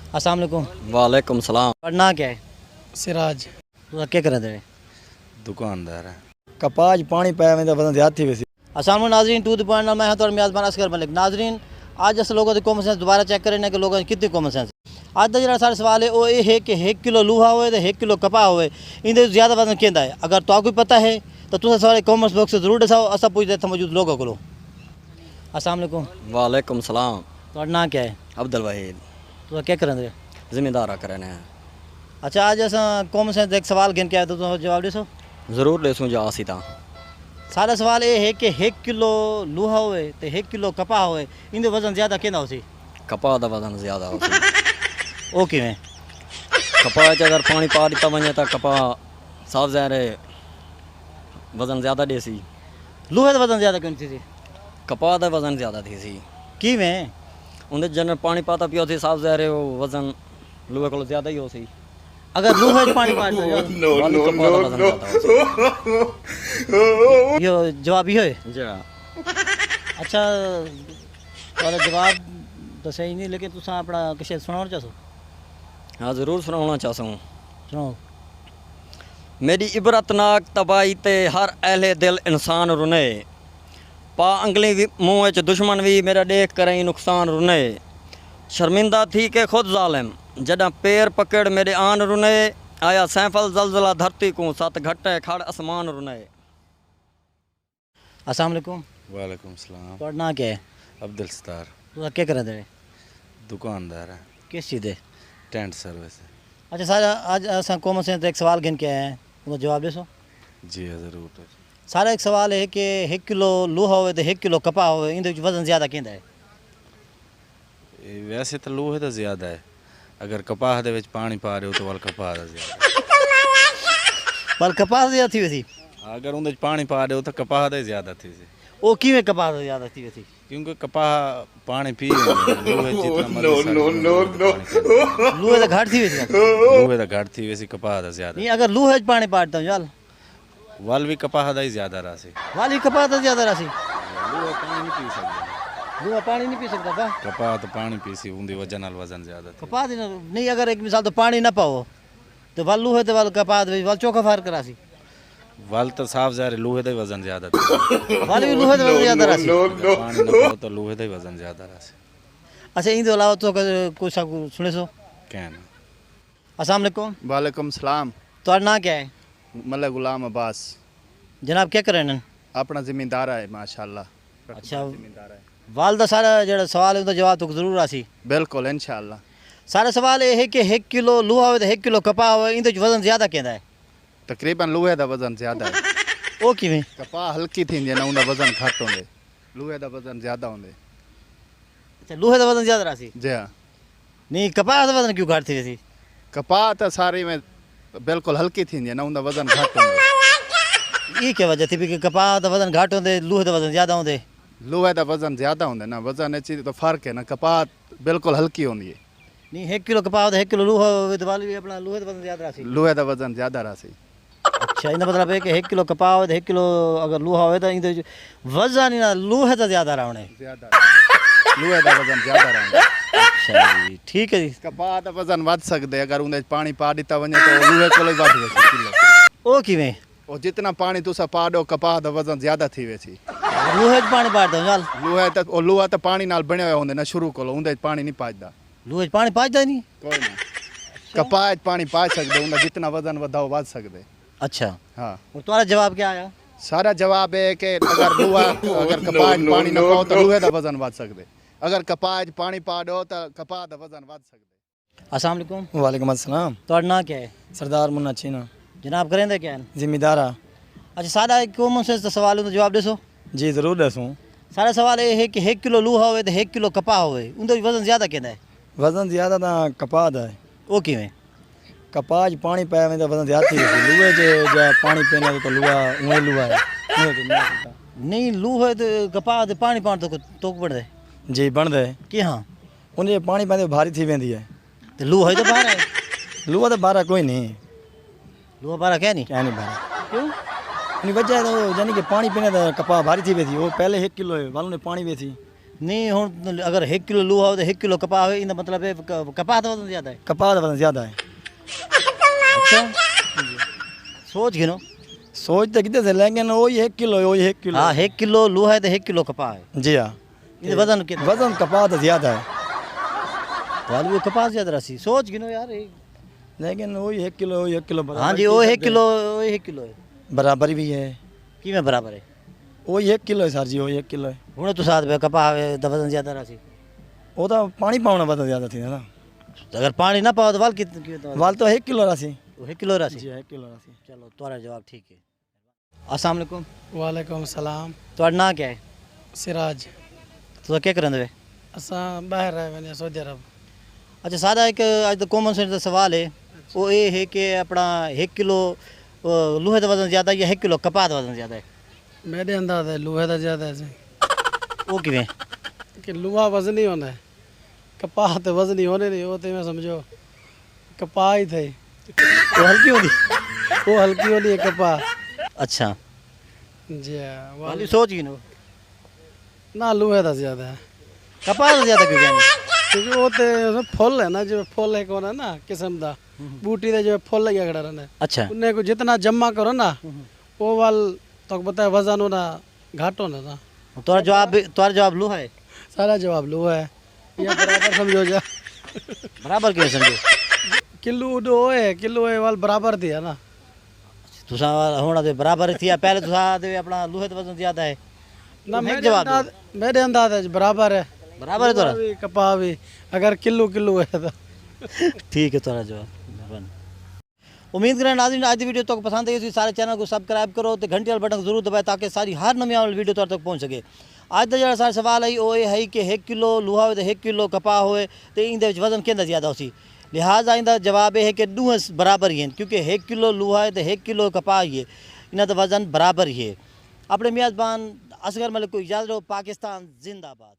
अस्सलाम वालेकुम। वालेकुम सलाम। पढ़ना क्या है? सिराज तो क्या कर रहे थे? दुकानदार है। कपाज पानी पाया में वजन ज्यादा थी वैसे। अस्सलाम वालेकुम नाज़रीन, टू द पॉइंट। मैं हूं तो मेज़बान असगर मलिक। नाज़रीन, आज अस लोगों की कॉमन सेंस दोबारा चेक करें कि लोगों की कितनी कॉमन सेंस। आज का जो सारा सवाल है वो ये है कि 1 किलो लूहा हो 1 किलो कपा हो, इन ज़्यादा वजन कहता है। अगर तो आपको पता है तो तुम सारे कॉमर्स बॉक्स से जरूर दसाओ, असा पूछते थे मौजूद लोगों को। अस्सलाम वालेकुम। वालेकुम सलाम। तो ना क्या है? अब्दुल वहीद। तो क्या करें थे? जिम्मेदार करने हैं। अच्छा, आज अस कॉमन सेंस एक सवाल गिन के आए तो तुम जवाब दसो। जरूर दसूँ जा सी ता। सारा सवाल ये है कि 1 किलो लूहा हो तो 1 किलो कपा हो, इन वजन ज़्यादा कहना हो सी? कपा का वजन ज्यादा हो वो किवें? कपा च अगर पानी पा दिता वजे तो कपा साफ ज़ाहिर है वजन ज्यादा दे सी। लूहे का वजन ज़्यादा क्यों थी? कपा का वजन ज्यादा थी सी। किवें? उन्हें जन पानी पाता पियो थी साफ ज़ाहिर है वो वजन लोहे को ज्यादा ही हो सी। अगर लूहे च पानी पाट कपा का वजन ज्यादा हो सी। यो जवाब यो है। जी हाँ। अच्छा, तुम्हारा जवाब तो सही नहीं, लेकिन तुम अपना किसी सुनाना चाहो? हाँ जरूर सुनाना चाहता हूँ। सुनाओ। मेरी इबरतनाक तबाही ते हर अहले दिल इंसान रुने, पा अंगली मुँह च दुश्मन भी मेरा देख कर ही नुकसान रुने। शर्मिंदा थी के खुद जालिम जडा पैर पकड़ मेरे आन रुने, आया सैफल जलजला धरती को सत घटे खड़ आसमान रुने। अस्सलाम वालेकुम। वालेकुम सलाम। पढ़ना क्या है? अब्दुल सत्तार। तो क्या कर रहे थे? दुकानदार है। किस चीज़ है? टेंट सर्विस है। अच्छा सारा आज अस कॉमन सेंस एक सवाल गिन के आए हैं, तो जवाब दसो। जी हाँ ज़रूर। सारा एक सवाल है कि 1 किलो लूहा हो तो 1 किलो कपा हो, इन वजन ज़्यादा कहता है? वैसे तो लोहे तो ज़्यादा है, अगर कपाह दे विच पानी पा रहे हो तो वाल कपाह दा ज़्यादा। पर कपास ज़्यादा थी वैसी? अगर उनदे पानी पा रहे हो तो कपाह दे ज़्यादा थी सी। वो किवें कपास ज़्यादा थी वैसी? क्योंकि कपाह पानी पी लोहे जितना लूहे तो घाट थी वैसी? लोहे दा घट थी वैसी कपाह दा ज़्यादा। नहीं, अगर लूहे च पानी पाटता हूँ यार, वाल भी कपाह दा ही ज़्यादा रासी। वाली कपास तो ज़्यादा राशि। लोहा पानी नहीं पी सकता। लूहा पानी नहीं पी सकता था। कपाह तो पानी पी सी, उनदी वजह नाल वजन ज़्यादा थी। कपास नहीं, अगर एक मिसाल तो पानी ना पाओ तो वाल लूहे तो वाल कपास वाल चौका फार करासी। वाल तो साफ ज़ाहिर है लोहे दा ही वजन ज़्यादा थी। वाल भी लूहे तो वजन ज़्यादा राशि। अगर पानी ना पाओ तो लोहे दा ही वजन ज़्यादा रासी। अच्छा, इन अलावा तो कुछ सुने सो? कहना। अस्सलाम वालेकुम। वालेकुम सलाम। तुम्हारा नाम क्या है? मलिक गुलाम अब्बास। जनाब क्या कर रहे हैं? अपना जिम्मेदार है माशाल्लाह। अच्छा, जिम्मेदार है वाल का सारा जो सवाल है उसका जवाब तो जरूर राशि। बिल्कुल इंशाल्लाह। सारा सवाल ये है कि 1 किलो लूहा हो तो 1 किलो कपा हो, इन वजन ज़्यादा कहता है? तकरीबन लोहे दा वजन ज्यादा है। वो किवें? कपाह हल्की थी ना, उनका वजन घट होंदे, लोहे दा वजन ज्यादा होंदे। अच्छा, लूहे का वजन ज़्यादा राशि? जी हाँ। नहीं, कपास का वजन क्यों घाट थी वैसी? कपाह तो सारी में बिल्कुल हल्की थी ना, उनका वजन घट होंदे। ये क्या वजह थी कि कपास का वजन घाट होंदे, लूहे का वजन ज़्यादा होंदे? लोहे दा वजन ज्यादा होंदे ना, वजन चीज तो फर्क है ना। कपाह बिल्कुल हल्की होंदी है। नहीं, 1 किलो कपास हो तो 1 किलो लूहा हो तो वाल भी अपना लूहे का वजन ज़्यादा राशि। लोहे दा वजन ज्यादा रासी। अच्छा, इन मतलब है कि 1 किलो कपा हो तो 1 किलो अगर लूहा हो तो इन वजन ही ना लूहे तो ज़्यादा रहने। ज्यादा लोहे दा वजन ज्यादा रहंदा। अच्छा जी, ठीक है जी। कपाह दा वजन वध सकदे, अगर उनदे पानी पा दिता वने तो लोहे कोले वध वेसी किलो। वो किवें? और जितना पानी तुसा पा दो कपाह दा वजन ज्यादा थी वेसी। लूहे च पानी पाटदा चल। लोहे तो और लोहा तो पानी नाल बने हुए होंदे ना शुरू कोलो, उनदे पानी नहीं पाजदा लूहे च पानी पाटदा नहीं? कोई ना। कपाह च पानी पाज सकदे, उनदा जितना वजन वधाओ वध सकदे। अच्छा, हाँ, और तुम्हारा जवाब क्या आया? सारा जवाब है कि अगर लोहा अगर कपाह च पानी ना पाओ तो लोहे दा वजन वध सकदे, अगर कपाह च पानी पा दो तो कपाह दा वजन वध सकदे। अस्सलाम वालेकुम। वालेकुम अस्सलाम। तुम्हारा नाम क्या है? सरदार मुन्ना चीना। जनाब करेंदे क्या है? जिम्मेदारा। अच्छा, सारा एक कॉमन सेंस का सवाल है तो जवाब दसो। जी जरूर दसूँ। सारा सवाल ये है कि 1 किलो लूहा हो तो 1 किलो कपा हो, उनका वजन ज़्यादा कहता है? वजन ज्यादा तो कपाह दा है। वो किवें? कपाह च पानी पाया में तो वजन ज्यादा थी वैसी। लोहे च जा पानी पीने तो लोहा उहे लोहा है। उहे तो नहीं होता। नहीं, लूहे तो कपा तो पानी पाट तो बढ़े जी बन दे कि हाँ, उन्हें पानी पाते भारी थी वेंदी है। तो लूहा तो बाहर है। लोहा तो बारह कोई नहीं, लूहा बारह क्या नहीं? क्या नहीं बारह। क्यों? उन्हें वजह तो यानी कि पानी पीने तो कपाह भारी थी वैसी। वो पहले 1 किलो है वालों ने पानी वेसी नहीं हुण अगर 1 किलो लूहा हो तो 1 किलो कपाह हो, इनका मतलब है कपाह का वजन ज़्यादा है। कपाह का वजन ज़्यादा है। अच्छा सोच गिनो। सोच तो कितने से, लेकिन वही 1 किलो है, वही 1 किलो। हाँ 1 किलो लूहा है तो 1 किलो कपाह है। जी हाँ, इनका वजन कितना? वजन कपाह तो ज़्यादा है, वाली वो कपाह ज़्यादा रसी। सोच गिनो यार लेकिन वही 1 किलो, वही 1 किलो बराबर। हाँ जी वो 1 किलो, वो 1 किलो है। बराबर भी है, कि में बराबर है? वही 1 किलो है सर जी, वही 1 किलो है। हुण तो साथ में कपाह है तो वजन ज़्यादा रसी। वो तो पानी पावना वजन ज़्यादा थी ना। अगर पानी ना पाओ तो वाल कितना? वाल तो 1 किलो राशि। 1 किलो रसी। जी 1 किलो राशि। चलो तुम्हारा जवाब ठीक है। अस्सलाम वालेकुम। वालेकुम सलाम। ਤੁਹਾਡਾ ਨਾਂ क्या है? सिराज। ਤੁਸੀਂ ਕੀ ਕਰਨ ਦੇ? असां बाहर रहे वञे सऊदी अरब। अच्छा सादा एक अज द कॉमन सेंस का सवाल है, वो ये है कि अपना 1 किलो लोहे का वजन ज़्यादा है या 1 किलो कपाह का वजन ज़्यादा है? मेरे अंदाज है लोहे का ज़्यादा है वो किवें? कि लोहा वजन ही होना है, कपाह तो वजन ही होने नहीं होते। मैं समझो कपाह ही थे, वो हल्की होगी। वो हल्की होनी है कपाह। अच्छा जी हाँ, वाली सोच ही ना लोहे का ज़्यादा है, कपाह का ज़्यादा क्यों कहनी? क्योंकि वो तो फुल है ना, जो फुल है कौन है ना किस्म का बूटी का जो फुल लगे खड़ा रहना है, अच्छा उन्हें को जितना जमा करो ना वो वाल तो बताए वजन होना घाटो ना। तुम्हारा जवाब लोहा है। सारा जवाब लोहा है या बराबर समझो जा। बराबर क्यों समझो? किलो दो है, किलो है वाल बराबर थी है ना। तुसा होना तो बराबर थी, पहले तुसा दे अपना लोहे का वजन ज़्यादा है ना तो मेरे जवाब अंदाज, मेरे अंदाज है बराबर है। बराबर है तोरा? लोहा भी कपाह भी अगर किलो किलो है तो ठीक है तुम्हारा जवाब। मेहरबानी। उम्मीद करें नाज़रीन आज की वीडियो तक पसंद आई, सारे चैनल को सब्सक्राइब करो तो घंटी वाला बटन जरूर दबाए ताकि सारी हर नवी आने वाली वीडियो तुहाडे तक पहुँच सके। आज का जो सारा सवाल है वो ये है कि 1 किलो लोहा हो तो 1 किलो कपाह हो तो इन वजन कहता ज़्यादा होसी, लिहाजा इनका जवाब यह है कि दोवें बराबर ही हैं, क्योंकि 1 किलो लोहा है तो 1 किलो कपाह ही है, इन्हों का वजन बराबर ही है। अपने मेज़बान असगर मलिक को इजाज़त दो। पाकिस्तान जिंदाबाद।